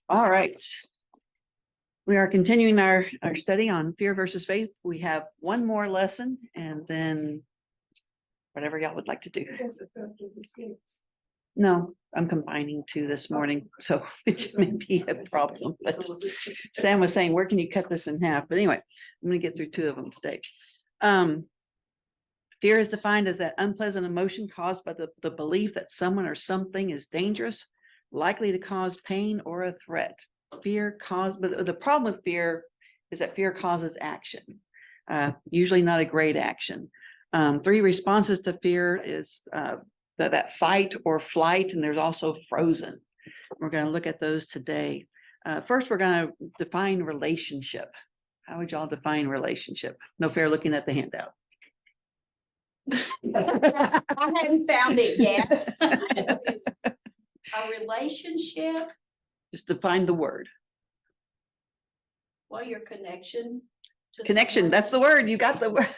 All right. We are continuing our study on fear versus faith. We have one more lesson and then whatever y'all would like to do. No, I'm combining two this morning, so it may be a problem. But Sam was saying, where can you cut this in half? But anyway, I'm going to get through two of them today. Fear is defined as that unpleasant emotion caused by the belief that someone or something is dangerous, likely to cause pain or a threat. But the problem with fear is that fear causes action, usually not a great action. Three responses to fear is that fight or flight, and there's also frozen. We're going to look at those today. First, we're going to define relationship. How would y'all define relationship? No fear looking at the handout. I hadn't found it yet. A relationship. Just define the word. Well, your connection. Connection. That's the word. You got the word.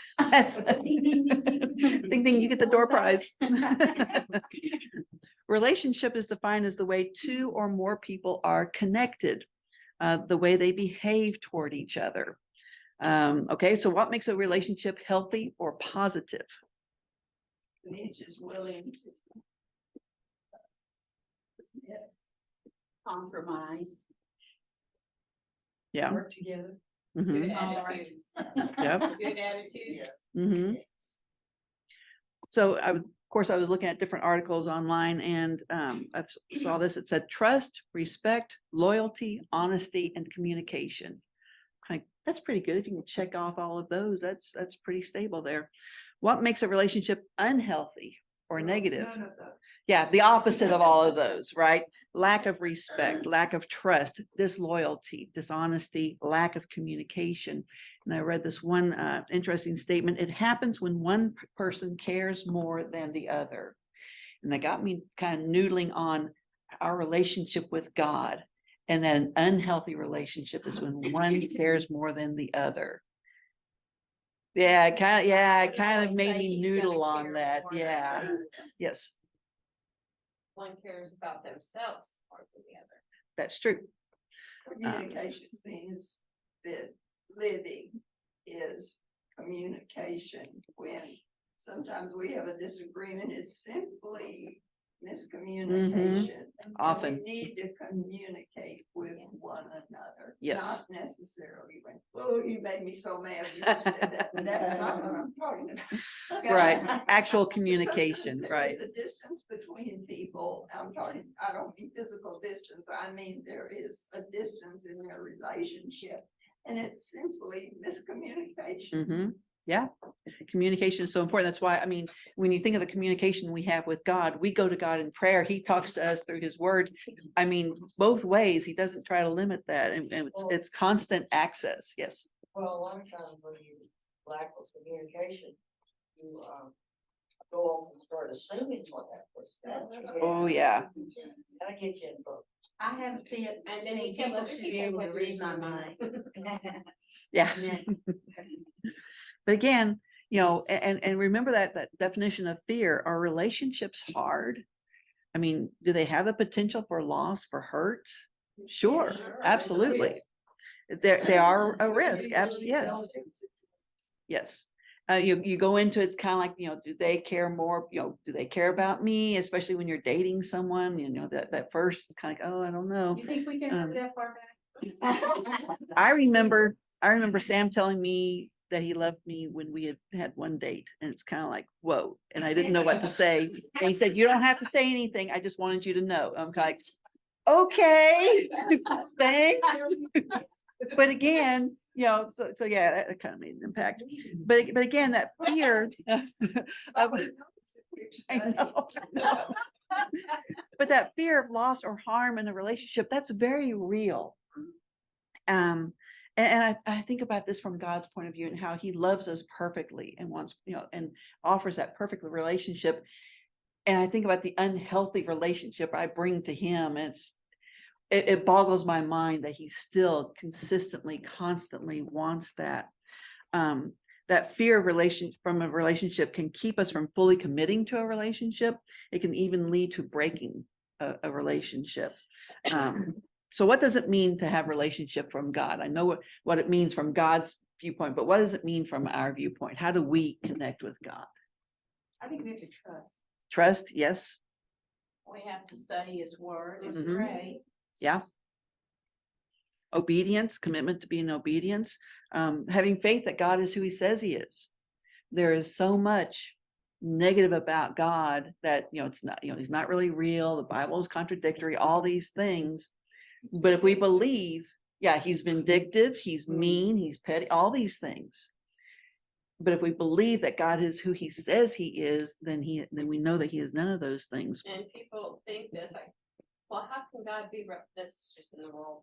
Ding ding. You get the door prize. Relationship is defined as the way two or more people are connected, the way they behave toward each other. Okay, so what makes a relationship healthy or positive? Each is willing to Compromise. Yeah. work together. Mm-hmm. Good attitudes. Yep. Good attitudes. Mm-hmm. So of course I was looking at different articles online, and I saw this. It said trust, respect, loyalty, honesty, and communication. Like, that's pretty good. If you can check off all of those, that's pretty stable there. What makes a relationship unhealthy or negative? None of those. Yeah, the opposite of all of those, right? Lack of respect, lack of trust, disloyalty, dishonesty, lack of communication. And I read this one interesting statement. It happens when one person cares more than the other. And that got me kind of noodling on our relationship with God. And then an unhealthy relationship is when one cares more than the other. Yeah, it kind of made me noodle on that. Yeah. Yes, One cares about themselves more than the other. that's true. Communication seems that living is communication. When sometimes we have a disagreement, it's simply miscommunication. And Often. we need to communicate with one another. Yes. Not necessarily when, oh, you made me so mad when you said that. That's not what I'm talking about. Okay? Right. Actual communication, Sometimes right. there is a distance between people. I don't mean physical distance. I mean, there is a distance in their relationship, and it's simply miscommunication. Mm-hmm. Yeah. Communication is so important. That's why, I mean, when you think of the communication we have with God, we go to God in prayer. He talks to us through his word. I mean, both ways. He doesn't try to limit that. And it's constant access. Yes. Well, a lot of times when you lack of communication, you go off and start assuming what that person. Oh, yeah. That'll get you in trouble. I have been, And then you people tell should be able to read my mind. Yeah. But again, and remember that definition of fear. Are relationships hard? I mean, do they have the potential for loss, for hurt? Sure, absolutely. They are a risk. Yes. Yes. You go into it's kind of like, do they care more? Do they care about me? Especially when you're dating someone, that first it's kind of like, oh, I don't know. You think we can go that far back? I remember Sam telling me that he loved me when we had one date, and it's kind of like, whoa. And I didn't know what to say. And he said, you don't have to say anything. I just wanted you to know. I'm like, okay, thanks. But again, so yeah, that kind of made an impact. But again, that fear I know. But that fear of loss or harm in a relationship, that's very real. And I think about this from God's point of view and how he loves us perfectly and wants, and offers that perfect relationship. And I think about the unhealthy relationship I bring to him. And it boggles my mind that he still consistently, constantly wants that. That fear of from a relationship can keep us from fully committing to a relationship. It can even lead to breaking a relationship. So what does it mean to have relationship from God? I know what it means from God's viewpoint, but what does it mean from our viewpoint? How do we connect with God? I think we have to trust. Trust, yes. We have to study his word and Mhm. pray. Yeah. Obedience, commitment to be in obedience, having faith that God is who he says he is. There is so much negative about God that, it's not, he's not really real. The Bible is contradictory, all these things. But if we believe, yeah, he's vindictive, he's mean, he's petty, all these things. But if we believe that God is who he says he is, then we know that he is none of those things. And people think this, like, well, how can God be, this is just in the world?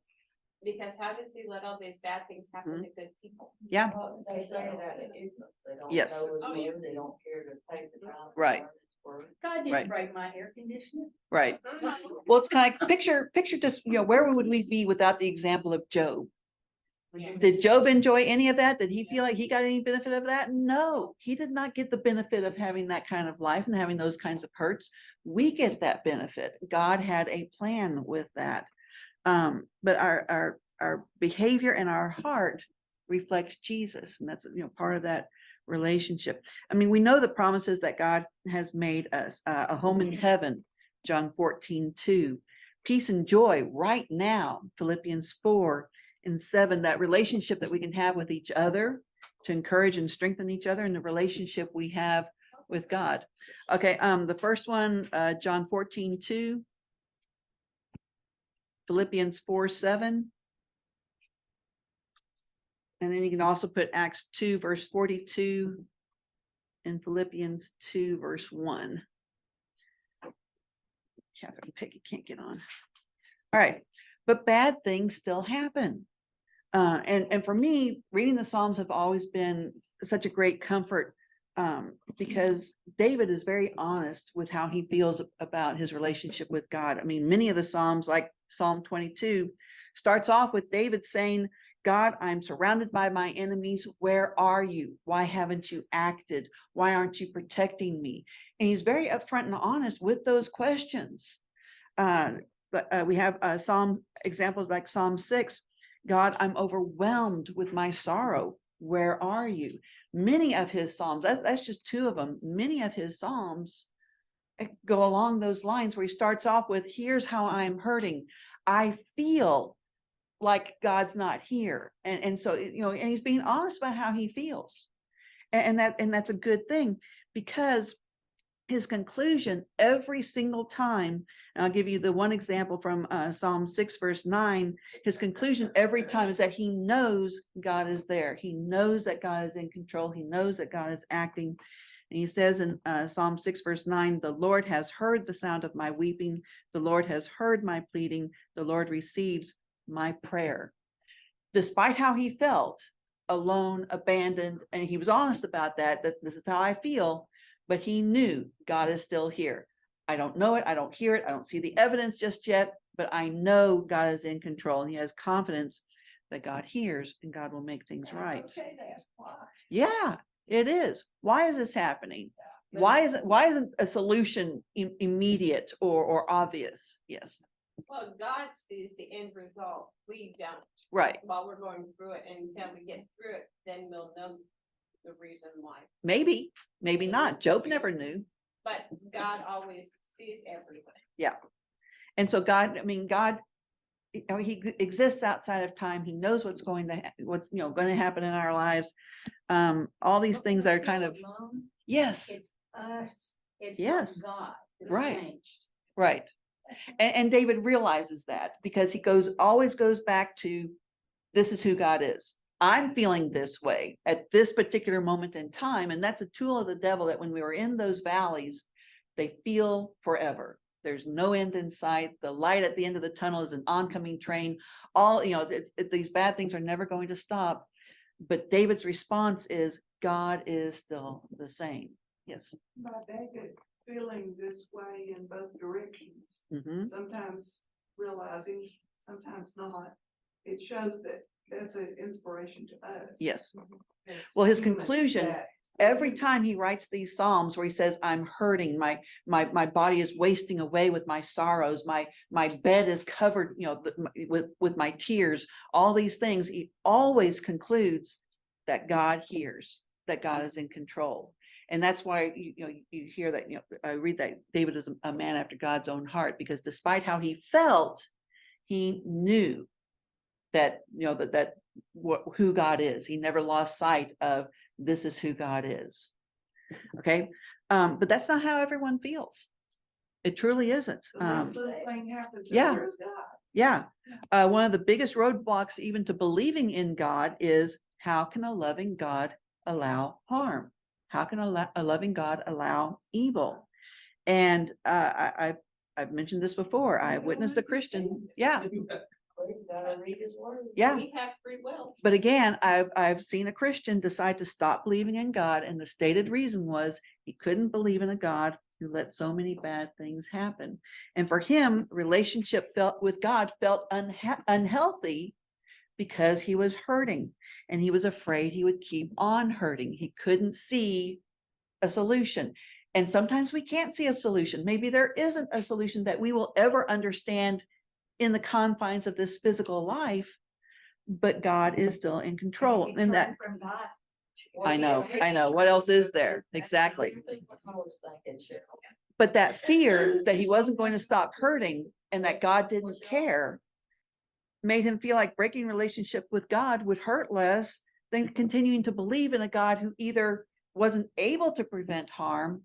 Because how does he let all these bad things happen to good people? Yeah. Well, they say that in ignorance, they don't Yes. know his Oh, yeah. word, they don't care to take the time. to Right. learn his word. God didn't Right. break my air conditioner. Right. Well, it's kind of picture just, where would we be without the example of Job? Did Job enjoy any of that? Did he feel like he got any benefit of that? No, he did not get the benefit of having that kind of life and having those kinds of hurts. We get that benefit. God had a plan with that. But our behavior and our heart reflects Jesus, and that's part of that relationship. I mean, we know the promises that God has made us, a home in heaven, John 14:2, peace and joy right now, Philippians 4:7, that relationship that we can have with each other to encourage and strengthen each other, and the relationship we have with God. Okay, the first one, John 14:2. Philippians 4:7. And then you can also put Acts 2, verse 42 and Philippians 2, verse 1. Catherine and Peggy can't get on. All right. But bad things still happen. And for me, reading the Psalms have always been such a great comfort, because David is very honest with how he feels about his relationship with God. I mean, many of the Psalms, like Psalm 22, starts off with David saying, God, I'm surrounded by my enemies. Where are you? Why haven't you acted? Why aren't you protecting me? And he's very upfront and honest with those questions. We have Psalm examples like Psalm 6. God, I'm overwhelmed with my sorrow. Where are you? Many of his Psalms, that's just two of them. Many of his Psalms go along those lines where he starts off with, here's how I'm hurting. I feel like God's not here. And so, and he's being honest about how he feels. And that's a good thing, because his conclusion every single time, and I'll give you the one example from Psalm 6, verse 9, his conclusion every time is that he knows God is there. He knows that God is in control. He knows that God is acting. And he says in Psalm 6, verse 9, the Lord has heard the sound of my weeping. The Lord has heard my pleading. The Lord receives my prayer. Despite how he felt, alone, abandoned, and he was honest about that this is how I feel, but he knew God is still here. I don't know it, I don't hear it, I don't see the evidence just yet, but I know God is in control, and he has confidence that God hears and God will make things right. Okay, that's why. Yeah, it is. Why is this happening? Why isn't a solution immediate or obvious? Yes. Well, God sees the end result. We don't. Right. While we're going through it, and until we get through it, then we'll know the reason why. Maybe not. Job never knew. But God always sees everything. Yeah. And so God, he exists outside of time. He knows what's going to happen in our lives. All these things that are kind of, yes. It's us. It's Yes. not God. It's Right. changed. Right. And David realizes that, because he always goes back to, this is who God is. I'm feeling this way at this particular moment in time. And that's a tool of the devil, that when we were in those valleys, they feel forever. There's no end in sight. The light at the end of the tunnel is an oncoming train. These bad things are never going to stop. But David's response is, God is still the same. Yes. By David feeling this way in both directions, Mm-hmm. sometimes realizing, sometimes not, it shows that that's an inspiration to us. Yes. as Well, his humans, conclusion, that every time he writes these Psalms where he says, I'm hurting, my body is wasting away with my sorrows, my bed is covered, with my tears, all these things, he always concludes that God hears, that God is in control. And that's why you hear that, I read that David is a man after God's own heart, because despite how he felt, he knew that, who God is. He never lost sight of, this is who God is. Okay. But that's not how everyone feels. It truly isn't. Unless something happens, yeah. where's God? Yeah. One of the biggest roadblocks even to believing in God is, how can a loving God allow harm? How can a loving God allow evil? And I've mentioned this before. I witnessed a Christian. Yeah. You gotta read his word. Yeah. We have free will. But again, I've seen a Christian decide to stop believing in God, and the stated reason was he couldn't believe in a God who let so many bad things happen. And for him, relationship with God felt unhealthy because he was hurting, and he was afraid he would keep on hurting. He couldn't see a solution. And sometimes we can't see a solution. Maybe there isn't a solution that we will ever understand in the confines of this physical life, but God is still in control. And that, From God. I know. What else is there? Exactly. I was thinking, Cheryl. But that fear that he wasn't going to stop hurting and that God didn't care made him feel like breaking relationship with God would hurt less than continuing to believe in a God who either wasn't able to prevent harm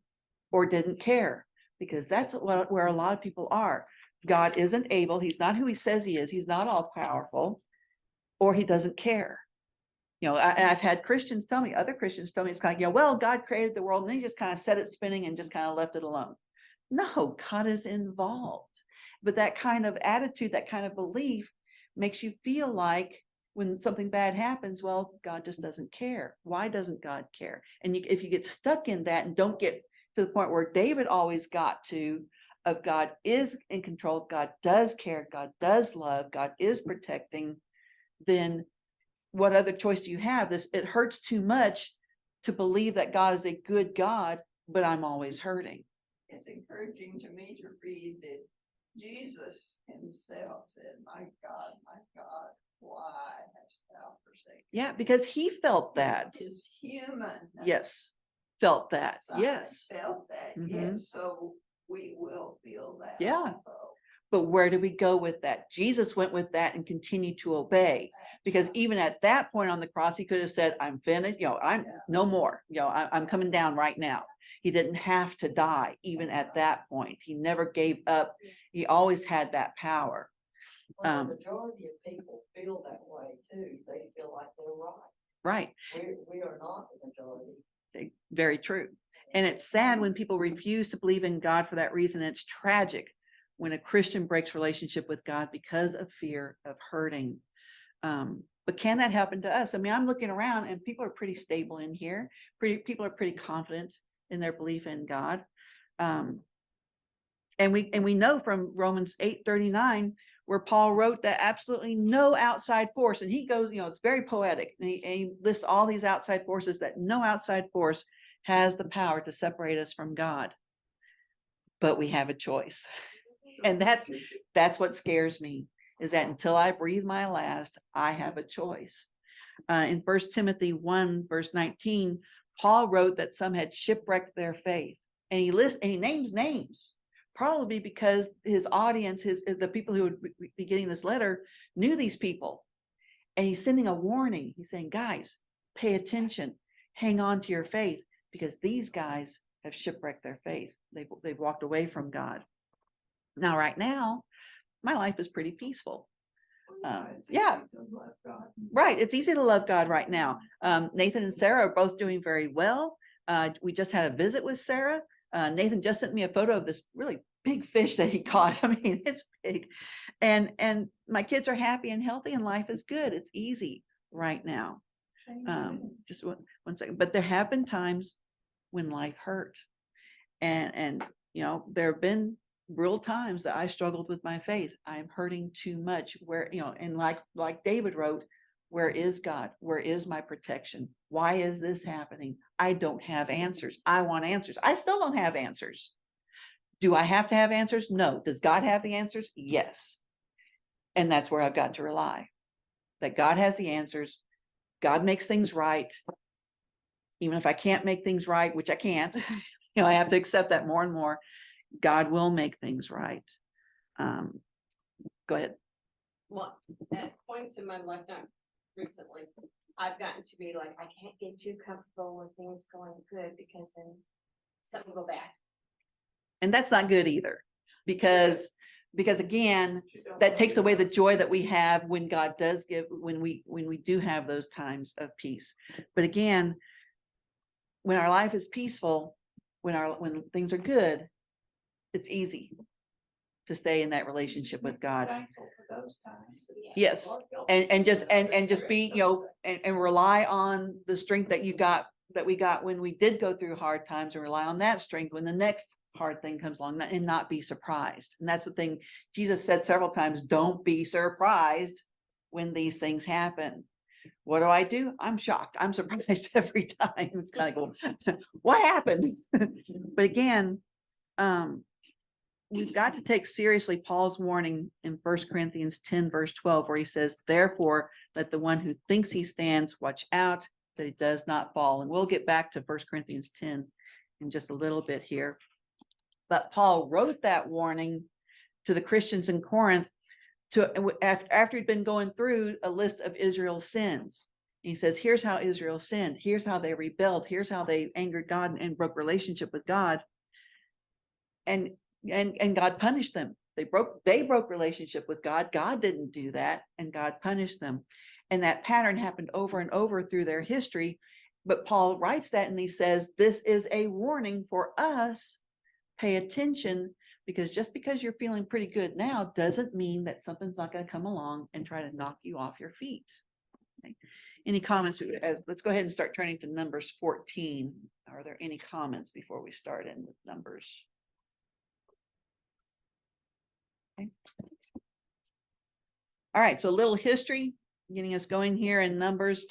or didn't care, because that's where a lot of people are. God isn't able. He's not who he says he is. He's not all powerful, or he doesn't care. I've had Christians tell me, other Christians tell me, it's kind of, well, God created the world and then he just kind of set it spinning and just kind of left it alone. No, God is involved. But that kind of attitude, that kind of belief makes you feel like when something bad happens, well, God just doesn't care. Why doesn't God care? And if you get stuck in that and don't get to the point where David always got to, of God is in control, God does care, God does love, God is protecting, then what other choice do you have? It hurts too much to believe that God is a good God, but I'm always hurting. It's encouraging to me to read that Jesus himself said, my God, why hast thou forsaken me?" Yeah, because he felt that. His human. Yes. Felt that. side Yes. Felt that, Mhm. yes. So we will feel that. Yeah. Also. But where do we go with that? Jesus went with that and continued to obey, because even at that point on the cross, he could have said, I'm finished, I'm no more, I'm coming down right now. He didn't have to die even at that point. He never gave up. He always had that power. Well, the majority of people feel that way too. They feel like they're right. Right. We are not the majority. Very true. And it's sad when people refuse to believe in God for that reason. It's tragic when a Christian breaks relationship with God because of fear of hurting. But can that happen to us? I mean, I'm looking around and people are pretty stable in here. People are pretty confident in their belief in God. And we know from Romans 8:39, where Paul wrote that absolutely no outside force, and he goes, it's very poetic. And he lists all these outside forces, that no outside force has the power to separate us from God. But we have a choice. And that's what scares me, is that until I breathe my last, I have a choice. In 1 Timothy 1, verse 19, Paul wrote that some had shipwrecked their faith. And he names names, probably because his audience, the people who would be getting this letter, knew these people. And he's sending a warning. He's saying, guys, pay attention, hang on to your faith, because these guys have shipwrecked their faith. They've walked away from God. Now, right now, my life is pretty peaceful. Yeah, right. It's easy to love God right now. Nathan and Sarah are both doing very well. We just had a visit with Sarah. Nathan just sent me a photo of this really big fish that he caught. I mean, it's big. And my kids are happy and healthy, and life is good. It's easy right now. Just one second. But there have been times when life hurt. And there have been real times that I struggled with my faith. I'm hurting too much, and like David wrote, Where is God? Where is my protection? Why is this happening? I don't have answers. I want answers. I still don't have answers. Do I have to have answers? No. Does God have the answers? Yes. And that's where I've got to rely. That God has the answers. God makes things right. Even if I can't make things right, which I can't, I have to accept that more and more. God will make things right. Go ahead. Well, at points in my life, not recently, I've gotten to be like, I can't get too comfortable when things going good because then something will go bad. And that's not good either, because again, that takes away the joy that we have when God does give, when we do have those times of peace. But again, when our life is peaceful, when things are good, it's easy to stay in that relationship with God. Thankful for those times. Yes. And just be, and rely on the strength that we got when we did go through hard times, and rely on that strength when the next hard thing comes along, and not be surprised. And that's the thing Jesus said several times, don't be surprised when these things happen. What do? I'm shocked. I'm surprised every time. It's kind of cool. What happened? But again, we've got to take seriously Paul's warning in 1 Corinthians 10, verse 12, where he says, therefore, let the one who thinks he stands watch out that he does not fall. And we'll get back to 1 Corinthians 10 in just a little bit here. But Paul wrote that warning to the Christians in Corinth after he'd been going through a list of Israel's sins. He says, here's how Israel sinned. Here's how they rebelled. Here's how they angered God and broke relationship with God. And God punished them. They broke relationship with God. God didn't do that, and God punished them. And that pattern happened over and over through their history. But Paul writes that, and he says, this is a warning for us. Pay attention, because just because you're feeling pretty good now doesn't mean that something's not going to come along and try to knock you off your feet. Okay. Any comments? Let's go ahead and start turning to Numbers 14. Are there any comments before we start in with Numbers? Okay. All right, so a little history, getting us going here in Numbers.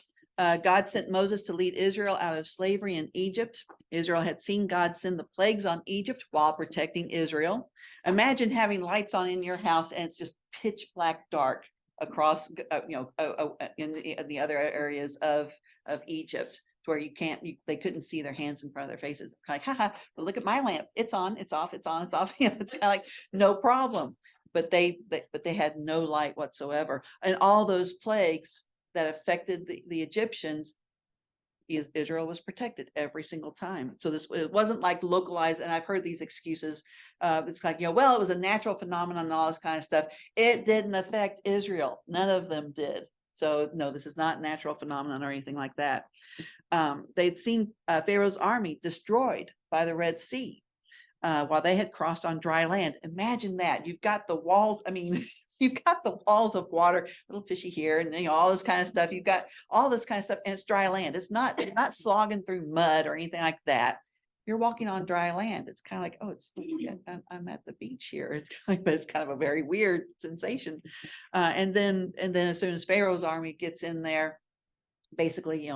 God sent Moses to lead Israel out of slavery in Egypt. Israel had seen God send the plagues on Egypt while protecting Israel. Imagine having lights on in your house and it's just pitch black dark across, in the other areas of Egypt, where they couldn't see their hands in front of their faces. It's kind of like, haha, but look at my lamp. It's on, it's off, it's on, it's off. It's kind of like no problem. But they had no light whatsoever. And all those plagues that affected the Egyptians, Israel was protected every single time. So it wasn't like localized. And I've heard these excuses. It's like, well, it was a natural phenomenon and all this kind of stuff. It didn't affect Israel. None of them did. So no, this is not natural phenomenon or anything like that. They'd seen Pharaoh's army destroyed by the Red Sea while they had crossed on dry land. Imagine that. You've got the walls. I mean, you've got the walls of water, little fishy here, and all this kind of stuff. You've got all this kind of stuff, and it's dry land. It's not slogging through mud or anything like that. You're walking on dry land. It's kind of like, I'm at the beach here. But it's kind of a very weird sensation. And then as soon as Pharaoh's army gets in there, basically,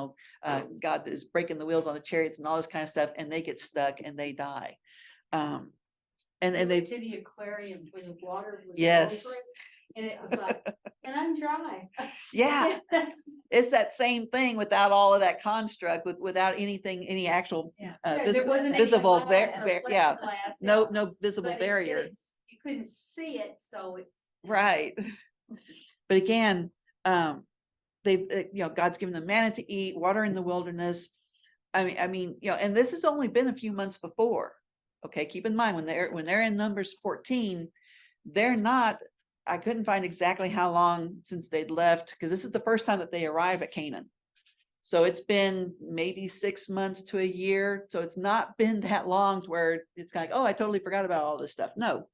God is breaking the wheels on the chariots and all this kind of stuff, and they get stuck and they die. And they to the aquarium where the water was yes. over it, and it was like, and I'm dry. Yeah. It's that same thing without all of that construct, without any actual There wasn't visible plexiglass, no visible but barrier. you couldn't see it, so it's Right. But again, God's given them manna to eat, water in the wilderness. I mean, and this has only been a few months before. Okay, keep in mind when they're in Numbers 14, they're not. I couldn't find exactly how long since they'd left, because this is the first time that they arrive at Canaan. So it's been maybe 6 months to a year. So it's not been that long to where it's kind of like, oh, I totally forgot about all this stuff. No,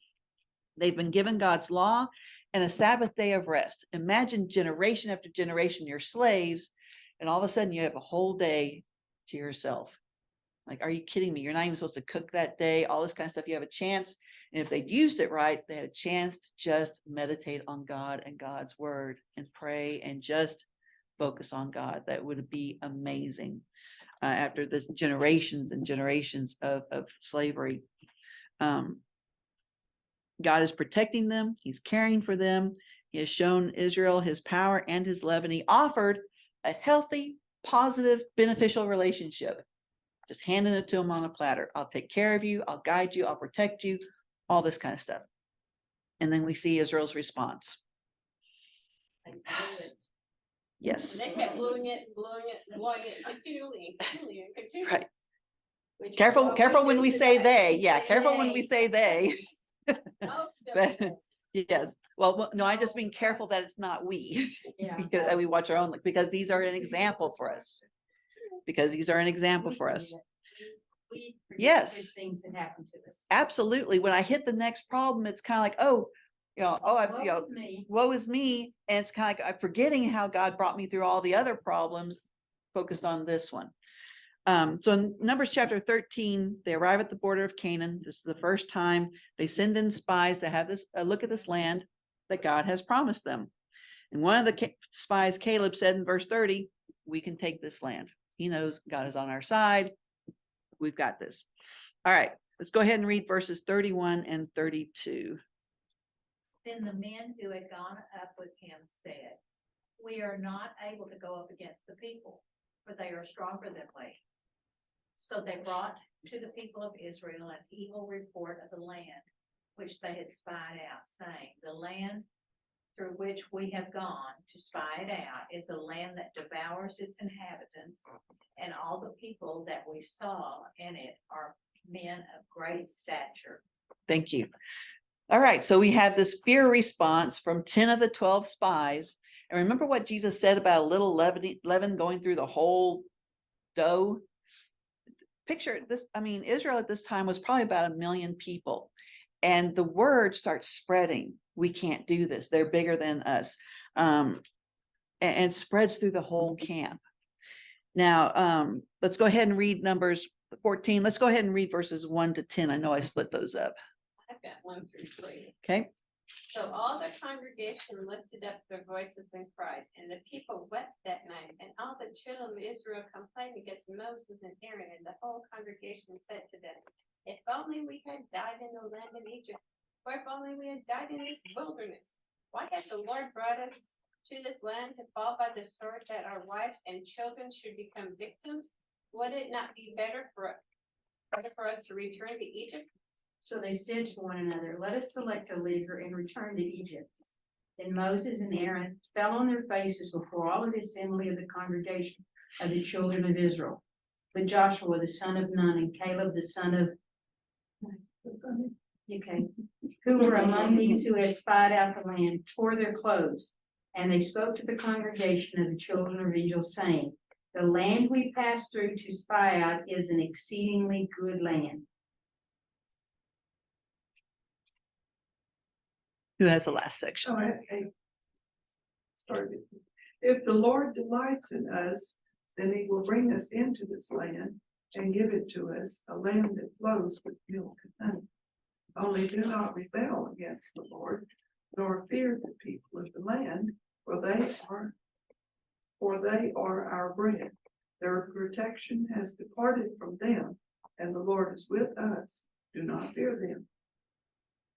they've been given God's law and a Sabbath day of rest. Imagine generation after generation, you're slaves, and all of a sudden you have a whole day to yourself. Like, are you kidding me? You're not even supposed to cook that day, all this kind of stuff. You have a chance. And if they'd used it right, they had a chance to just meditate on God and God's word and pray and just focus on God. That would be amazing. After this generations and generations of slavery. God is protecting them. He's caring for them. He has shown Israel his power and his love, and he offered a healthy, positive, beneficial relationship. Just handing it to them on a platter. I'll take care of you. I'll guide you. I'll protect you. All this kind of stuff. And then we see Israel's response. Yes. And they kept blowing it, continually, and continually. Right. Which is Careful, what careful we when do we say today. they. Yeah, careful when we say they. Oh, But, so- yes. Well, no, I just mean careful that it's not we. Yeah. Because that we watch our own, because these are an example for us. Because these are an example for us. We forget Yes. good things that happen to us. Absolutely. When I hit the next problem, it's kind of like, oh, Woe is me. woe is me. And it's kind of like I'm forgetting how God brought me through all the other problems, focused on this one. So in Numbers chapter 13, they arrive at the border of Canaan. This is the first time they send in spies to have this look at this land that God has promised them. And one of the spies, Caleb, said in verse 30, we can take this land. He knows God is on our side. We've got this. All right, let's go ahead and read verses 31 and 32. Then the men who had gone up with him said, we are not able to go up against the people, for they are stronger than we. So they brought to the people of Israel an evil report of the land which they had spied out, saying, the land through which we have gone to spy it out is a land that devours its inhabitants, and all the people that we saw in it are men of great stature. Thank you. All right, so we have this fear response from 10 of the 12 spies. And remember what Jesus said about a little leaven going through the whole dough? Picture this. I mean, Israel at this time was probably about 1 million people. And the word starts spreading. We can't do this. They're bigger than us. And spreads through the whole camp. Now, let's go ahead and read Numbers 14. Let's go ahead and read verses 1 to 10. I know I split those up. I've got 1 through 3. Okay. So all the congregation lifted up their voices and cried, and the people wept that night, and all the children of Israel complained against Moses and Aaron, and the whole congregation said to them, if only we had died in the land of Egypt, or if only we had died in this wilderness. Why has the Lord brought us to this land to fall by the sword, that our wives and children should become victims? Would it not be better for us to return to Egypt? So they said to one another, let us select a leader and return to Egypt. Then Moses and Aaron fell on their faces before all of the assembly of the congregation of the children of Israel. But Joshua the son of Nun and Caleb the son of who were among these who had spied out the land, tore their clothes. And they spoke to the congregation of the children of Israel, saying, the land we passed through to spy out is an exceedingly good land. Who has the last section? So I started. If the Lord delights in us, then he will bring us into this land and give it to us, a land that flows with milk and honey. Only do not rebel against the Lord, nor fear the people of the land, for they are our bread. Their protection has departed from them, and the Lord is with us. Do not fear them.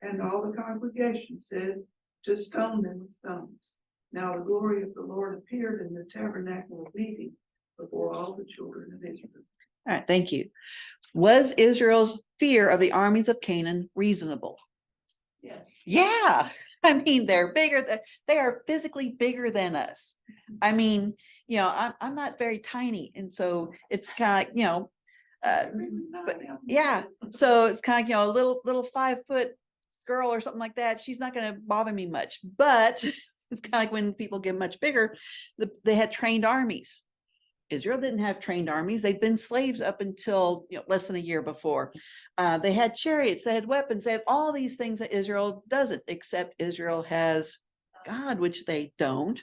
And all the congregation said, to stone them with stones. Now the glory of the Lord appeared in the tabernacle of meeting before all the children of Israel. All right, thank you. Was Israel's fear of the armies of Canaan reasonable? Yes. Yeah. I mean, they are physically bigger than us. I mean, I'm not very tiny. And so it's kind of like, but yeah, so it's kind of, a little 5-foot girl or something like that. She's not going to bother me much, but it's kind of like when people get much bigger, they had trained armies. Israel didn't have trained armies. They'd been slaves up until less than a year before. They had chariots, they had weapons, they had all these things that Israel doesn't, except Israel has God, which they don't.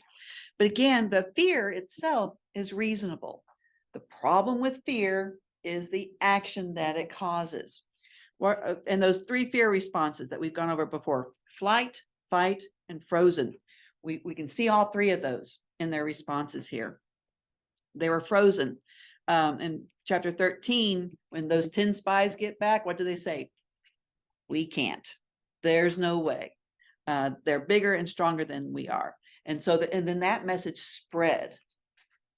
But again, the fear itself is reasonable. The problem with fear is the action that it causes. And those 3 fear responses that we've gone over before: flight, fight, and frozen. We can see all 3 of those. in their responses here. They were frozen. In chapter 13, when those 10 spies get back, what do they say? We can't. There's no way. They're bigger and stronger than we are. And so, and then that message spread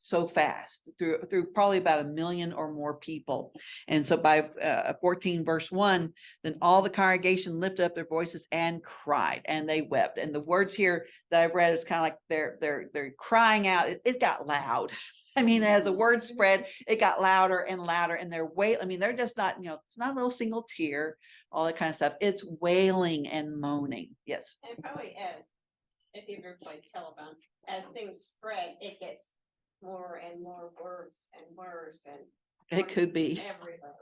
so fast through probably about 1 million or more people. And so by 14 verse 1, then all the congregation lifted up their voices and cried, and they wept. And the words here that I've read, it's kind of like they're crying out. It got loud. I mean, as the word spread, it got louder and louder, and they're I mean, they're just not, it's not a little single tear, all that kind of stuff. It's wailing and moaning. Yes. And probably if you've ever played telephone, as things spread, it gets more and more worse and It could be. everywhere.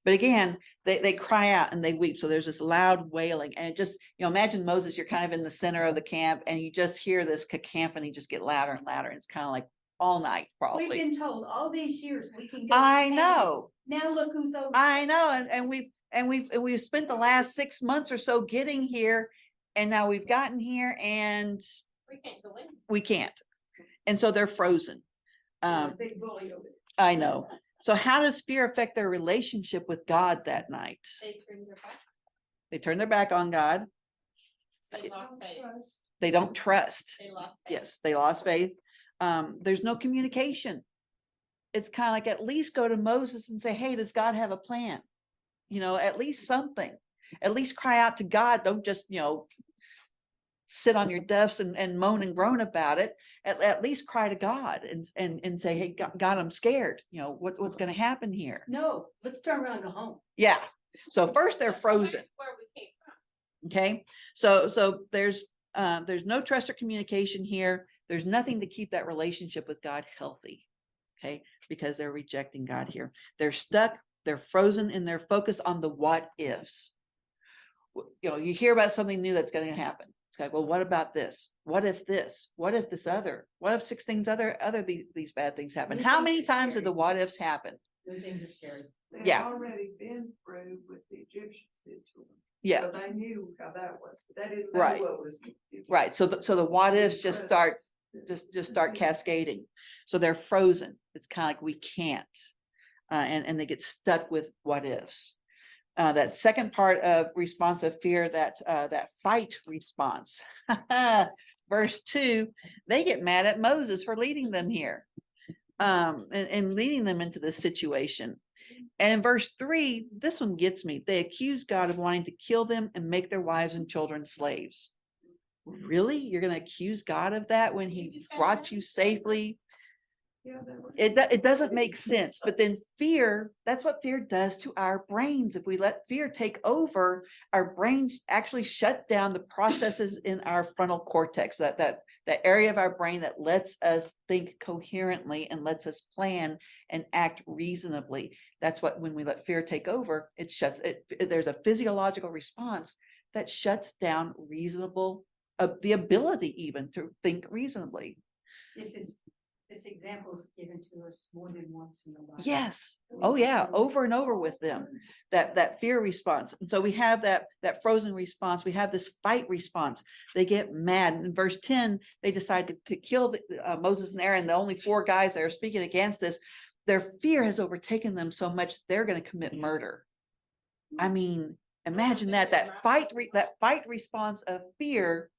But again, they cry out and they weep. So there's this loud wailing, and it just, imagine Moses, you're kind of in the center of the camp, and you just hear this cacophony just get louder and louder. And it's kind of like all night, We've probably. been told all these years we can go. I to Canaan. know. Now look who's over. I know. And we've spent the last 6 months or so getting here, and now we've gotten here and We can't go in. we can't. And so they're frozen. Big bully over there. I know. So how does fear affect their relationship with God that night? They turn their back. They turn their back on God. They lost faith. They don't trust. They lost faith. Yes, they lost faith. There's no communication. It's kind of like, at least go to Moses and say, hey, does God have a plan? At least something. At least cry out to God. Don't just, sit on your duffs and moan and groan about it. At least cry to God and say, hey, God, I'm scared. What's going to happen here? No, let's turn around and go home. Yeah. So first they're frozen. That's where we came from. Okay. So there's no trust or communication here. There's nothing to keep that relationship with God healthy. Okay. Because they're rejecting God here. They're stuck. They're frozen in their focus on the what ifs. You hear about something new that's going to happen. It's like, well, what about this? What if this? What if this other? What if 6 things these bad things happen? How many times did the what ifs happen? New things are scary. They've Yeah. already been through with the Egyptians did to them. Yeah. So they knew how that was, but they didn't know Right. what was. Right. So the what ifs just start cascading. So they're frozen. It's kind of like we can't, and they get stuck with what ifs. That second part of response of fear, that fight response. Verse 2, they get mad at Moses for leading them here, and leading them into this situation. And in verse 3, this one gets me. They accuse God of wanting to kill them and make their wives and children slaves. Really? You're going to accuse God of that when he brought you safely? Yeah, they were. It doesn't make sense. But then fear, that's what fear does to our brains. If we let fear take over, our brains actually shut down the processes in our frontal cortex, that area of our brain that lets us think coherently and lets us plan and act reasonably. That's what, when we let fear take over, it shuts it. There's a physiological response that shuts down the ability even to think reasonably. This example is given to us more than once in the Bible. Yes. Oh yeah. Over and over with them, that fear response. And so we have that frozen response. We have this fight response. They get mad. In verse 10, they decide to kill Moses and Aaron, the only 4 guys that are speaking against this. Their fear has overtaken them so much they're going to commit murder. I mean, imagine that fight response of fear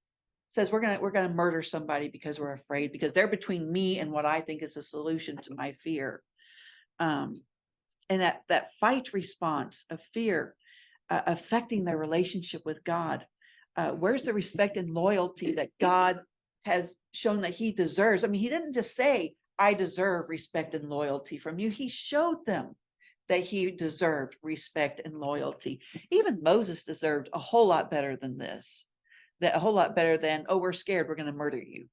says we're gonna murder somebody because we're afraid, because they're between me and what I think is the solution to my fear. And that fight response of fear affecting their relationship with God. Where's the respect and loyalty that God has shown that he deserves? I mean, he didn't just say, I deserve respect and loyalty from you. He showed them that he deserved respect and loyalty. Even Moses deserved a whole lot better than this. A whole lot better than, oh, we're scared, we're going to murder you.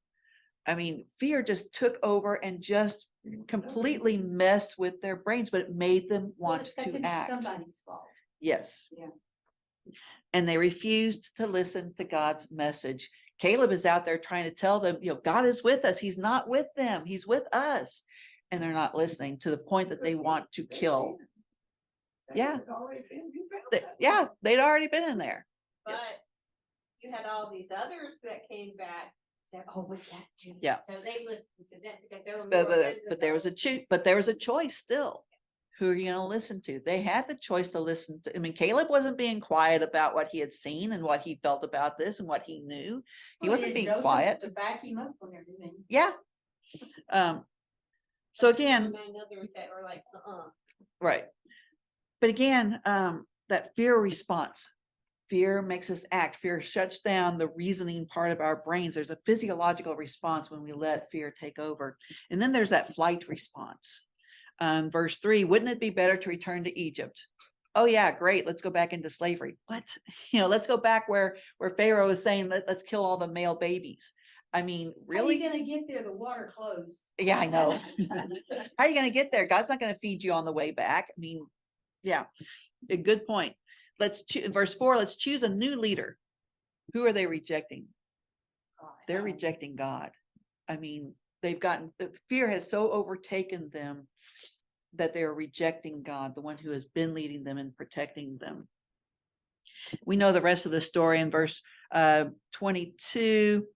I mean, fear just took over and just completely messed with their brains, but it made them want to act. Somebody's fault. Yes. Yeah. And they refused to listen to God's message. Caleb is out there trying to tell them, God is with us. He's not with them. He's with us. And they're not listening, to the point that they want to kill. Yeah. Yeah, they'd already been in there. But Yes. you had all these others that came back said, oh, we got to. Yeah. So they listened to that because they were But, more. but there was a but there was a choice still. Who are you going to listen to? They had the choice to listen to. I mean, Caleb wasn't being quiet about what he had seen and what he felt about this and what he knew. He Well, wasn't had being Joseph quiet. To back him up on everything. Yeah. So again, Others that were like, right. But again, that fear response. Fear makes us act. Fear shuts down the reasoning part of our brains. There's a physiological response when we let fear take over. And then there's that flight response. Verse 3, wouldn't it be better to return to Egypt? Oh yeah, great. Let's go back into slavery. What? Let's go back where Pharaoh is saying, let's kill all the male babies. I mean, really? How are you gonna get there? The water closed. Yeah, I know. How are you going to get there? God's not going to feed you on the way back. I mean, yeah, a good point. Verse 4, let's choose a new leader. Who are they rejecting? They're rejecting God. I mean, the fear has so overtaken them that they're rejecting God, the one who has been leading them and protecting them. We know the rest of the story in verse 22.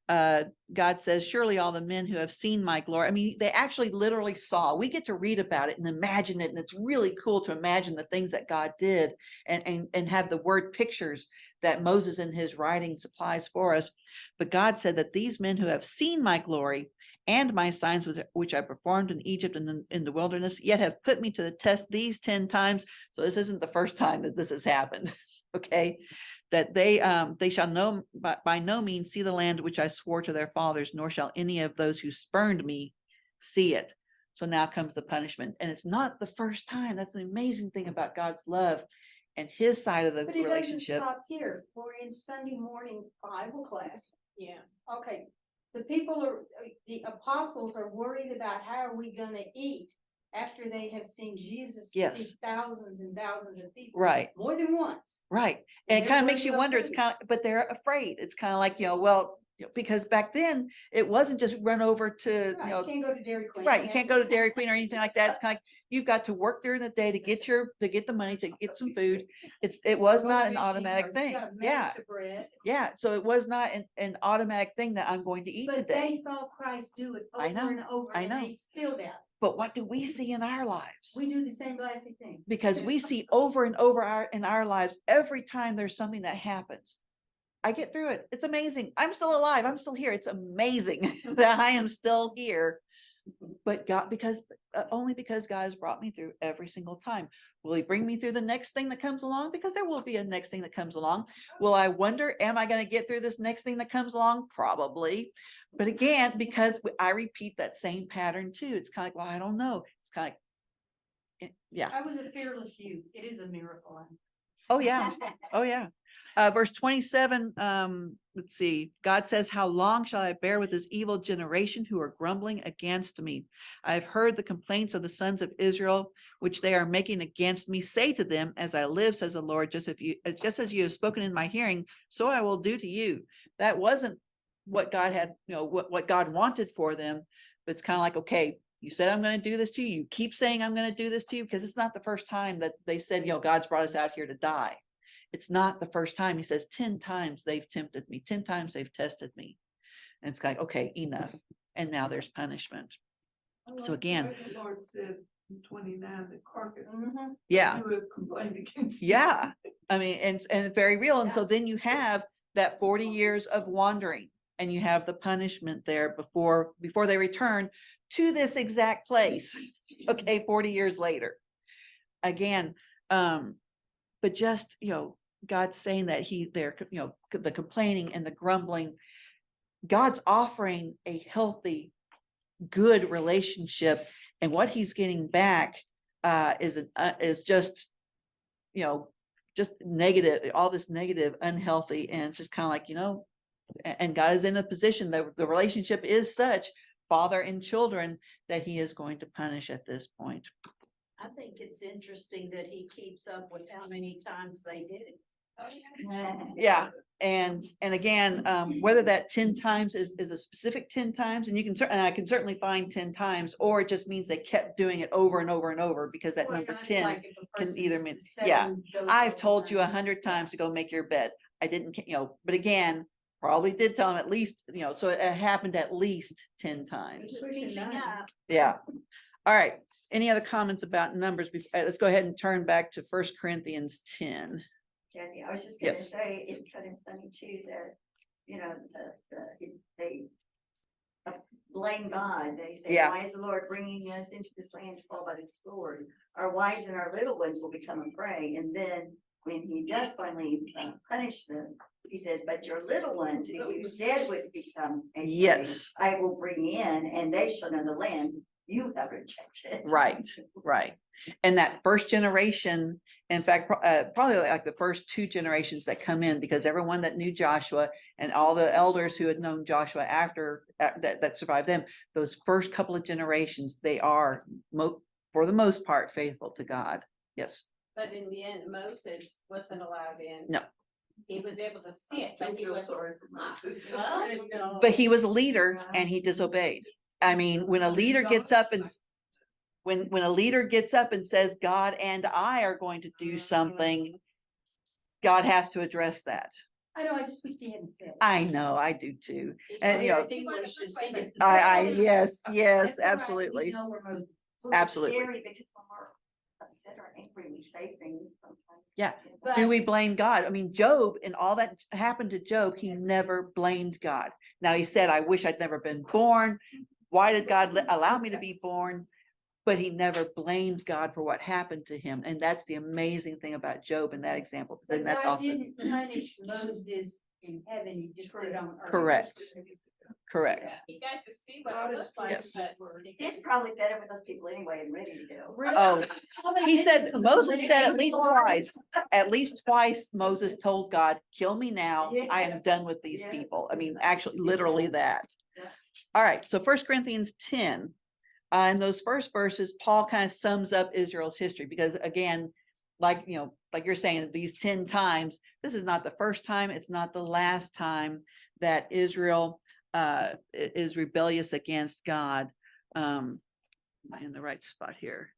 God says, surely all the men who have seen my glory. I mean, they actually literally saw. We get to read about it and imagine it. And it's really cool to imagine the things that God did and have the word pictures that Moses in his writing supplies for us. But God said that these men who have seen my glory and my signs which I performed in Egypt and in the wilderness, yet have put me to the test these 10 times. So this isn't the first time that this has happened. Okay. That they shall know by no means see the land which I swore to their fathers, nor shall any of those who spurned me see it. So now comes the punishment. And it's not the first time. That's an amazing thing about God's love and his side of the But it doesn't relationship. stop here. We're in Sunday morning Bible class. yeah. Okay, the apostles are worried about how are we gonna eat after they have seen Jesus Yes. feed thousands and thousands of people. Right. More than once. Right. And it They're kind of worried makes you about wonder, it's food. kind of, but they're afraid. It's kind of like, well, because back then it wasn't just run over to, Right, you can't go to Dairy Queen. right. You can't go to Dairy Queen or anything like that. It's kind of like you've got to work during the day to get the money to get some food. It was Go not an fishing, automatic or you thing. gotta make Yeah. the bread. Yeah. So it was not an automatic thing that I'm going to eat But today. they saw Christ do it I know, over and over, I and know. they still doubt. But what do we see in our lives? We do the same blasted thing. Because we see over and over in our lives, every time there's something that happens, I get through it. It's amazing. I'm still alive. I'm still here. It's amazing that I am still here. But God, only because God has brought me through every single time. Will he bring me through the next thing that comes along? Because there will be a next thing that comes along. Will I wonder, am I going to get through this next thing that comes along? Probably. But again, because I repeat that same pattern too, it's kind of like, well, I don't know. It's kind of like, yeah. I was a fearless youth. It is a miracle. Oh yeah. Oh yeah. Verse 27, let's see. God says, how long shall I bear with this evil generation who are grumbling against me? I have heard the complaints of the sons of Israel, which they are making against me. Say to them, as I live, says the Lord, just as you have spoken in my hearing, so I will do to you. That wasn't what God had, what God wanted for them. But it's kind of like, okay, you said I'm going to do this to you. You keep saying I'm going to do this to you, because it's not the first time that they said, God's brought us out here to die. It's not the first time. He says 10 times they've tempted me. 10 times they've tested me. And it's like, okay, enough. And now there's punishment. So again, Like the Lord said in 29, the carcasses. yeah, You have complained against. yeah. I mean, and it's very real. And so then you have that 40 years of wandering, and you have the punishment there before they return to this exact place. Okay, 40 years later. Again, but just, God's saying that they're, the complaining and the grumbling, God's offering a healthy, good relationship. And what he's getting back is just, just negative, all this negative, unhealthy. And it's just kind of like, and God is in a position that the relationship is such, father and children, that he is going to punish at this point. I think it's interesting that he keeps up with how many times they did it. Yeah. And again, whether that 10 times is a specific 10 times, and I can certainly find 10 times, or it just means they kept doing it over and over and over, because that number 10 can either mean, yeah, I've told you 100 times to go make your bed. I didn't, but again, probably did tell him at least, so it happened at least 10 times. Pushing up. Yeah. All right. Any other comments about numbers? Let's go ahead and turn back to 1 Corinthians 10. Kathy, I was just gonna Yes. say, it's kind of funny too, that, they blame God. They say, Yeah. why is the Lord bringing us into this land to fall by the sword? Our wives and our little ones will become a prey. And then when he does finally punish them, he says, but your little ones who you said would become a prey, Yes. I will bring in, and they shall know the land you have rejected. Right. Right. And that first generation, in fact, probably like the first 2 generations that come in, because everyone that knew Joshua and all the elders who had known Joshua after that survived them, those first couple of generations, they are for the most part faithful to God. Yes. But in the end, Moses wasn't allowed in. No. He was able to see I it, still but he feel was. sorry for Moses. But he was a leader and he disobeyed. I mean, when a leader gets up and when a leader gets up and says, God and I are going to do something, God has to address that. I know, I just wish he hadn't said it. I know, I do too. And, Yes, yes, That's all right, absolutely. we know we're Moses. Well, Absolutely. It's scary because when we're upset or angry, we say things sometimes. Yeah. But Do we blame God? I mean, Job and all that happened to Job, he never blamed God. Now he said, I wish I'd never been born. Why did God allow me to be born? But he never blamed God for what happened to him. And that's the amazing thing about Job in that example. Then But that's God often didn't punish Moses in heaven, he just did it on earth. correct. Correct. He got to see what God it is looked like, Yes. but he's probably fed up with those people anyway and ready to go. Oh, he said, Moses said at least twice, Moses told God, kill me now. I am done with these people. I mean, actually, literally that. Yeah. All right. So 1 Corinthians 10, in those first verses, Paul kind of sums up Israel's history because again, like you're saying, these 10 times, this is not the first time. It's not the last time that Israel is rebellious against God. Am I in the right spot here?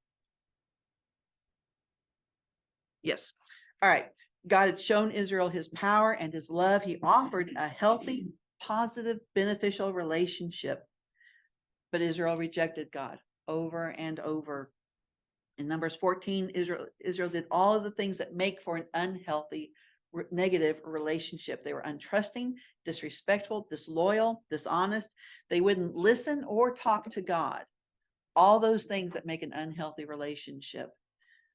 Yes. All right. God had shown Israel his power and his love. He offered a healthy, positive, beneficial relationship. But Israel rejected God over and over. In Numbers 14, Israel did all of the things that make for an unhealthy, negative relationship. They were untrusting, disrespectful, disloyal, dishonest. They wouldn't listen or talk to God. All those things that make an unhealthy relationship.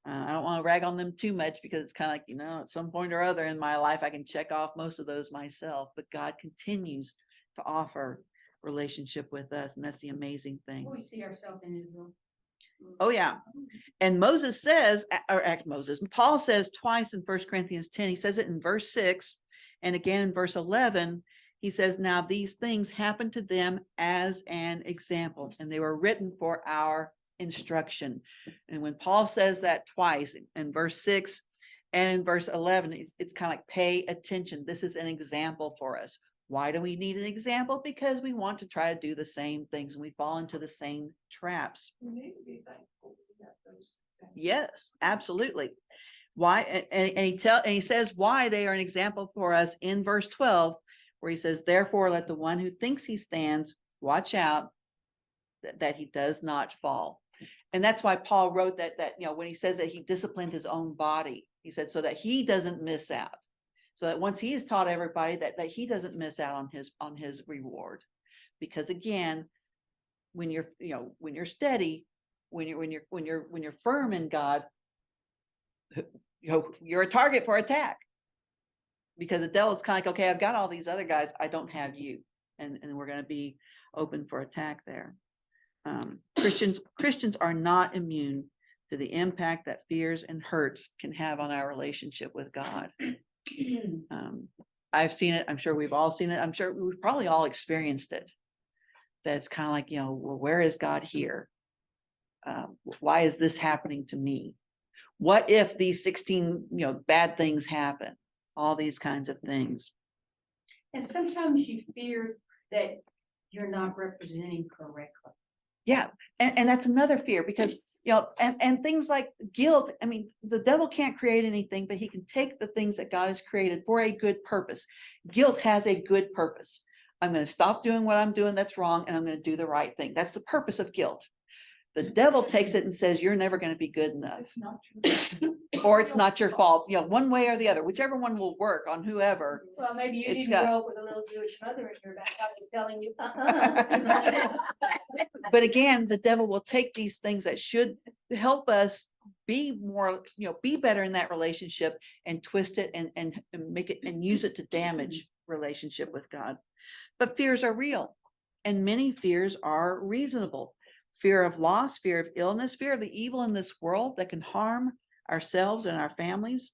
I don't want to rag on them too much because it's kind of like, at some point or other in my life, I can check off most of those myself, but God continues to offer relationship with us. And that's the amazing thing. We see ourselves in Israel. Oh yeah. And Paul says twice in 1 Corinthians 10, he says it in verse 6 and again in verse 11, he says, now these things happened to them as an example and they were written for our instruction. And when Paul says that twice in verse 6 and in verse 11, it's kind of like pay attention. This is an example for us. Why do we need an example? Because we want to try to do the same things and we fall into the same traps. We need to be thankful we have those things. Yes, absolutely. Why? And he says why they are an example for us in verse 12, where he says, therefore, let the one who thinks he stands watch out that he does not fall. And that's why Paul wrote that when he says that he disciplined his own body, he said so that he doesn't miss out. So that once he's taught everybody that he doesn't miss out on his reward. Because again, when you're steady, when you're firm in God, you're a target for attack. Because the devil's kind of like, okay, I've got all these other guys, I don't have you. And we're going to be open for attack there. Christians are not immune to the impact that fears and hurts can have on our relationship with God. I've seen it. I'm sure we've all seen it. I'm sure we've probably all experienced it. That's kind of like, well, where is God here? Why is this happening to me? What if these 16, bad things happen? All these kinds of things. And sometimes you fear that you're not representing correctly. Yeah. And that's another fear because And things like guilt. I mean, the devil can't create anything, but he can take the things that God has created for a good purpose. Guilt has a good purpose. I'm going to stop doing what I'm doing that's wrong, and I'm going to do the right thing. That's the purpose of guilt. The devil takes it and says, you're never going to be good enough, It's not true. or it's not your fault, one way or the other, whichever one will work on whoever. Well, maybe you It's didn't got- grow up with a little Jewish mother in your back pocket telling you. But again, the devil will take these things that should help us be more, be better in that relationship, and twist it and make it and use it to damage relationship with God. But fears are real, and many fears are reasonable. Fear of loss, fear of illness, fear of the evil in this world that can harm ourselves and our families.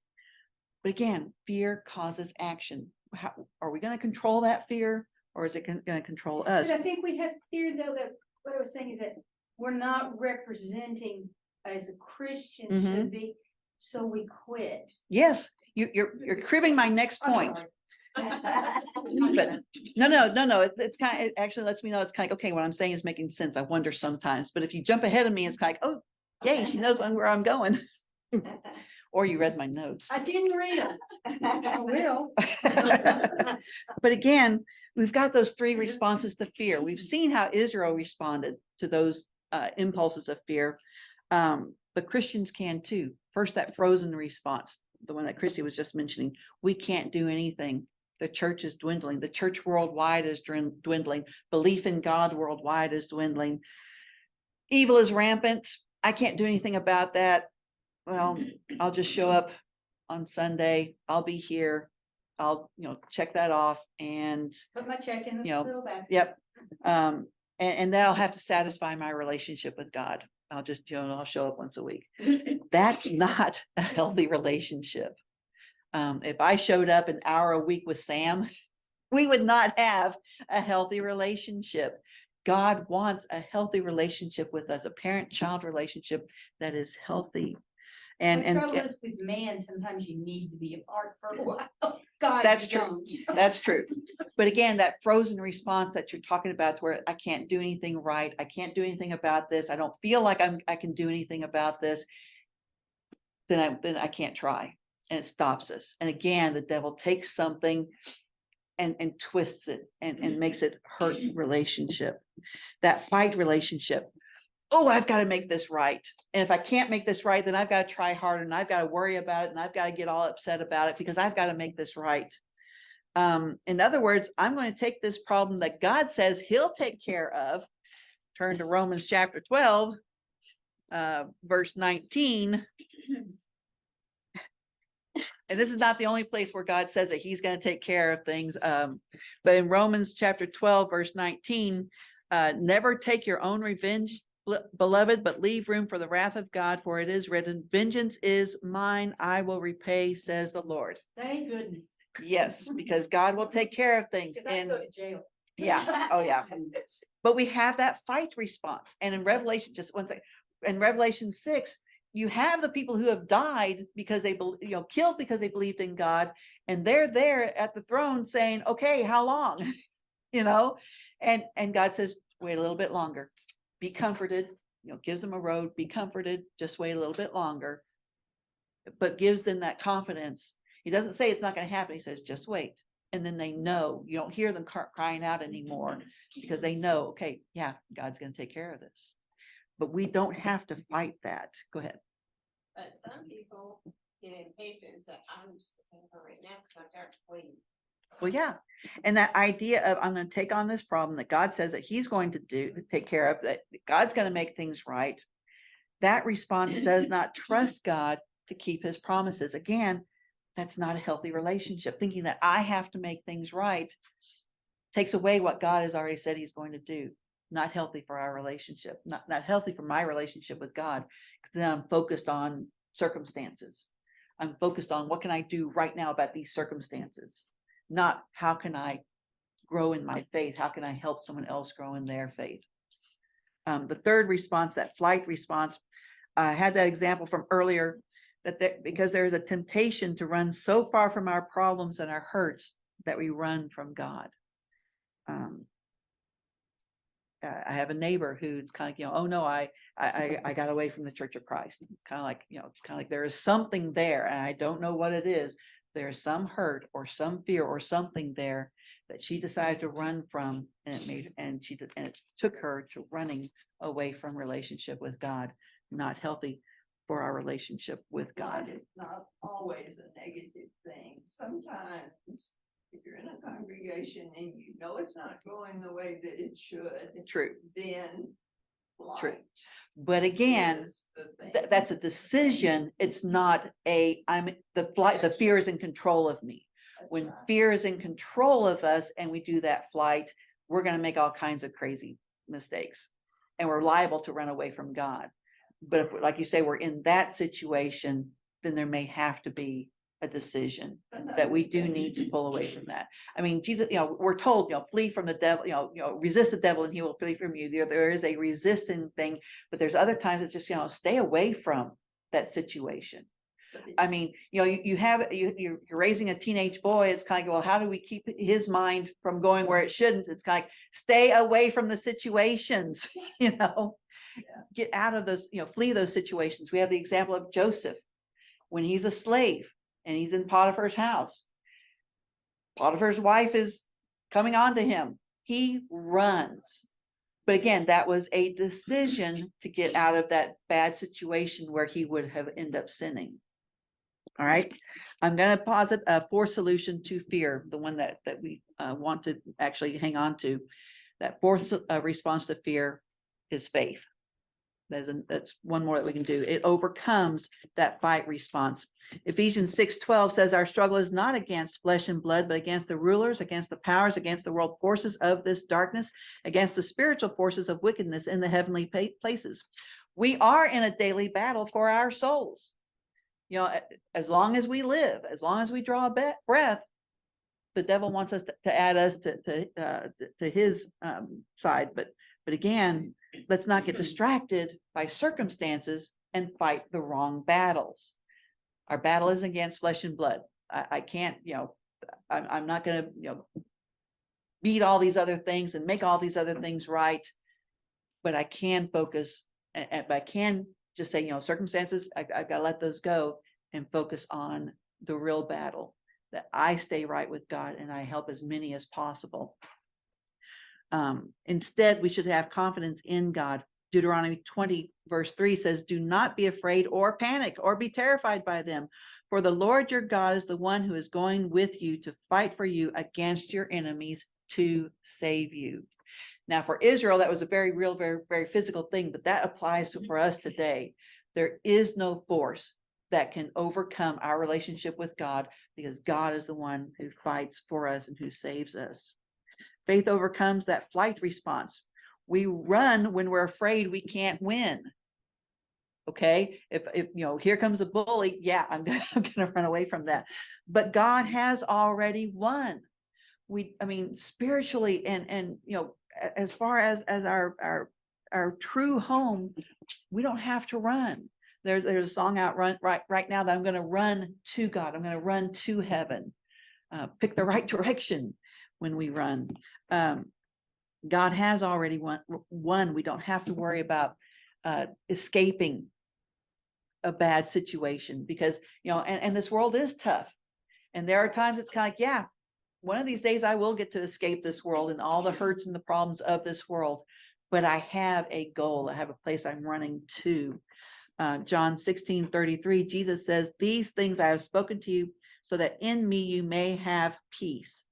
But again, fear causes action. How, are we going to control that fear, or is it going to control us? But I think we have fear, though, that what I was saying is that we're not representing as a Christian Mm-hmm. should be, so we quit. Yes, you're cribbing my next I'm point. sorry. But no. It's kind of, it actually lets me know it's kind of okay. What I'm saying is making sense. I wonder sometimes, but if you jump ahead of me, it's kind of, oh, yay, she knows where I'm going. Or you read my notes. I didn't read them. I will. But again, we've got those three responses to fear. We've seen how Israel responded to those impulses of fear, but Christians can too. First, that frozen response, the one that Christy was just mentioning. We can't do anything. The church is dwindling. The church worldwide is dwindling. Belief in God worldwide is dwindling. Evil is rampant. I can't do anything about that. Well, I'll just show up on Sunday. I'll be here. I'll, check that off, and Put my check in the You know, little basket. yep. And that'll have to satisfy my relationship with God. I'll just, I'll show up once a week. That's not a healthy relationship. If I showed up an hour a week with Sam, we would not have a healthy relationship. God wants a healthy relationship with us, a parent-child relationship that is healthy. The And trouble is with man, sometimes you need to be apart for a while. God, That's you true. don't. That's true. But again, that frozen response that you're talking about, where I can't do anything right, I can't do anything about this, I don't feel like I can do anything about this, then I can't try, and it stops us. And again, the devil takes something and twists it and makes it hurt relationship. That fight relationship. Oh, I've got to make this right. And if I can't make this right, then I've got to try harder, and I've got to worry about it, and I've got to get all upset about it because I've got to make this right. In other words, I'm going to take this problem that God says he'll take care of. Turn to Romans chapter 12, verse 19. And this is not the only place where God says that he's going to take care of things. But in Romans chapter 12, verse 19, never take your own revenge, beloved, but leave room for the wrath of God, for it is written, vengeance is mine, I will repay, says the Lord. Thank goodness. Yes, because God will take care of things. Because I And go to jail. yeah, oh yeah. But we have that fight response. And in Revelation, just one second, in Revelation 6, you have the people who have died because they, killed because they believed in God. And they're there at the throne saying, okay, how long? And God says, wait a little bit longer. Be comforted, gives them a road, be comforted, just wait a little bit longer. But gives them that confidence. He doesn't say it's not going to happen. He says, just wait. And then they know, you don't hear them crying out anymore because they know, okay, yeah, God's going to take care of this. But we don't have to fight that. Go ahead. But some people get impatient and say, I'm just gonna take her right now because I'm tired of waiting. Well, yeah. And that idea of I'm going to take on this problem that God says that he's going to take care of, that God's going to make things right. That response does not trust God to keep his promises. Again, that's not a healthy relationship. Thinking that I have to make things right takes away what God has already said he's going to do. Not healthy for our relationship, not healthy for my relationship with God, because then I'm focused on circumstances. I'm focused on what can I do right now about these circumstances, not how can I grow in my faith? How can I help someone else grow in their faith? The third response, that flight response, I had that example from earlier, because there's a temptation to run so far from our problems and our hurts that we run from God. I have a neighbor who's kind of, oh no, I got away from the Church of Christ. It's kind of like, it's kind of like there is something there and I don't know what it is. There's some hurt or some fear or something there that she decided to run from, and it took her to running away from relationship with God, not healthy for our relationship with God. God is not always a negative thing. Sometimes if you're in a congregation and you know it's not going the way that it should, True. then True. flight But again, is the thing. that's a decision. It's not the fear is in control of me. That's When right. fear is in control of us and we do that flight, we're going to make all kinds of crazy mistakes and we're liable to run away from God. But if, like you say, we're in that situation, then there may have to be a decision that we do need to pull away from that. I mean, Jesus, we're told, flee from the devil, resist the devil and he will flee from you. There is a resisting thing, but there's other times it's just, stay away from that situation. I mean, you're raising a teenage boy. It's kind of, well, how do we keep his mind from going where it shouldn't? It's kind of stay away from the situations, get out of those, flee those situations. We have the example of Joseph when he's a slave and he's in Potiphar's house. Potiphar's wife is coming on to him. He runs. But again, that was a decision to get out of that bad situation where he would have ended up sinning. All right, I'm going to posit a fourth solution to fear, the one that we want to actually hang on to. That fourth response to fear is faith. That's one more that we can do. It overcomes that fight response. Ephesians 6:12 says our struggle is not against flesh and blood, but against the rulers, against the powers, against the world forces of this darkness, against the spiritual forces of wickedness in the heavenly places. We are in a daily battle for our souls. As long as we live, as long as we draw a breath, the devil wants us to add us to his side. But again, let's not get distracted by circumstances and fight the wrong battles. Our battle is against flesh and blood. I can't, I'm not going to, beat all these other things and make all these other things right. But I can focus, and I can just say, circumstances, I've got to let those go and focus on the real battle, that I stay right with God and I help as many as possible. Instead, we should have confidence in God. Deuteronomy 20 verse 3 says, do not be afraid or panic or be terrified by them. For the Lord your God is the one who is going with you to fight for you against your enemies to save you. Now, for Israel, that was a very real, very, very physical thing, but that applies for us today. There is no force that can overcome our relationship with God, because God is the one who fights for us and who saves us. Faith overcomes that flight response. We run when we're afraid we can't win. Okay, if here comes a bully, yeah, I'm gonna run away from that. But God has already won. Spiritually and as far as our true home, we don't have to run. There's a song out right now that I'm going to run to God. I'm going to run to heaven. Pick the right direction when we run. God has already won. We don't have to worry about escaping a bad situation, because and this world is tough. And there are times it's kind of like, yeah, one of these days I will get to escape this world and all the hurts and the problems of this world. But I have a goal. I have a place I'm running to. John 16:33, Jesus says, these things I have spoken to you so that in me you may have peace.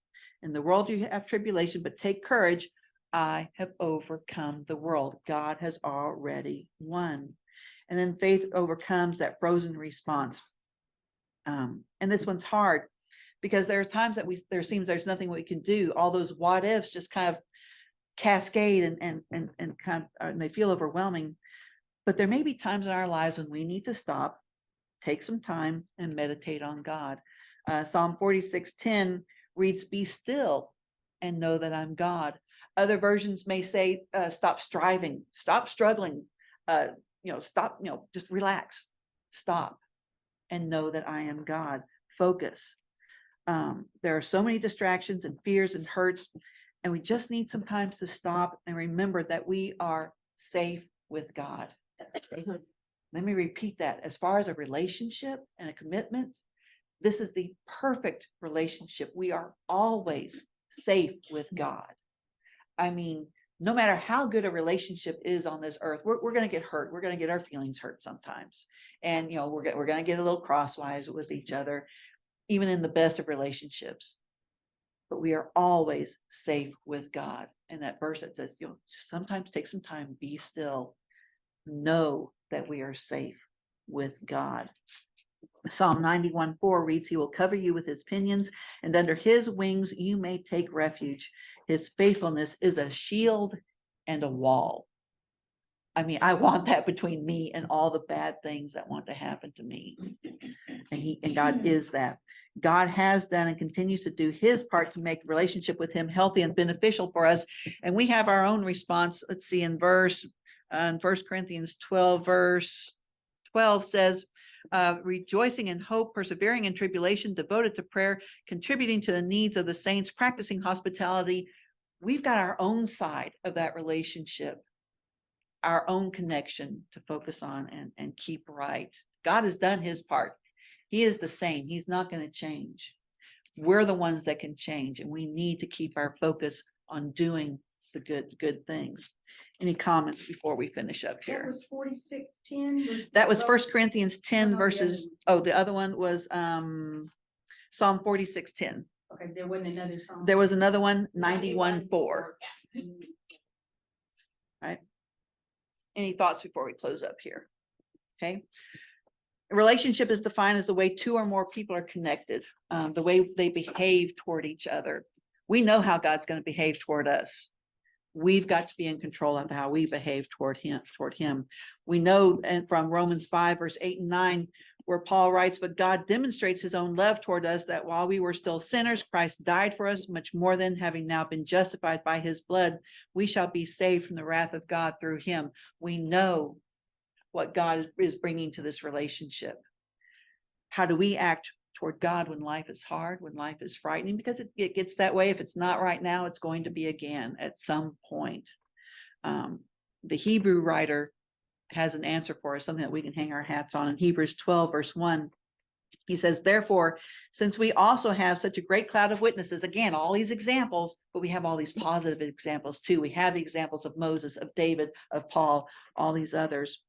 In the world you have tribulation, but take courage. I have overcome the world. God has already won. And then faith overcomes that frozen response. And this one's hard, because there are times that there seems there's nothing we can do. All those what ifs just kind of cascade and they feel overwhelming. But there may be times in our lives when we need to stop, take some time, and meditate on God. Psalm 46:10 reads, be still and know that I'm God. Other versions may say, stop striving, stop struggling, stop, just relax, stop, and know that I am God. Focus. There are so many distractions and fears and hurts And we just need some time to stop and remember that we are safe with God. Let me repeat that. As far as a relationship and a commitment, this is the perfect relationship. We are always safe with God. I mean, no matter how good a relationship is on this earth, we're going to get hurt. We're going to get our feelings hurt sometimes. And, you know, we're going to get a little crosswise with each other, even in the best of relationships. But we are always safe with God. And that verse that says, you know, sometimes take some time, be still, know that we are safe with God. Psalm 91:4 reads, He will cover you with his pinions, and under his wings you may take refuge. His faithfulness is a shield and a wall. I mean, I want that between me and all the bad things that want to happen to me. And God is that. God has done and continues to do his part to make the relationship with him healthy and beneficial for us. And we have our own response. Let's see, in 1 Corinthians 12, verse 12 says, rejoicing in hope, persevering in tribulation, devoted to prayer, contributing to the needs of the saints, practicing hospitality. We've got our own side of that relationship, our own connection to focus on and keep right. God has done his part. He is the same. He's not going to change. We're the ones that can change, and we need to keep our focus on doing the good things. Any comments before we finish up That here? was 46:10. That was 1 Corinthians 10 No, the other verses. one. Oh, the other one was Psalm 46:10. Okay, there wasn't another song. There was another one, 91:4. Right? Any thoughts before we close up here? Okay. A relationship is defined as the way two or more people are connected, the way they behave toward each other. We know how God's going to behave toward us. We've got to be in control of how we behave toward him. We know from Romans 5, verse 8 and 9, where Paul writes, but God demonstrates his own love toward us, that while we were still sinners, Christ died for us. Much more than, having now been justified by his blood, we shall be saved from the wrath of God through him. We know what God is bringing to this relationship. How do we act toward God when life is hard, when life is frightening? Because it gets that way. If it's not right now, it's going to be again at some point. The Hebrew writer has an answer for us, something that we can hang our hats on. In Hebrews 12, verse 1, he says, therefore, since we also have such a great cloud of witnesses, again, all these examples, but we have all these positive examples too. We have the examples of Moses, of David, of Paul, all these others.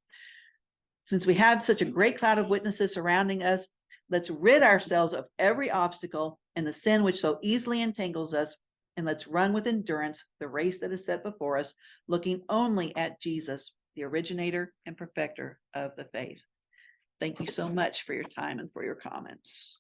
Since we have such a great cloud of witnesses surrounding us, let's rid ourselves of every obstacle and the sin which so easily entangles us, and let's run with endurance the race that is set before us, looking only at Jesus, the originator and perfecter of the faith. Thank you so much for your time and for your comments.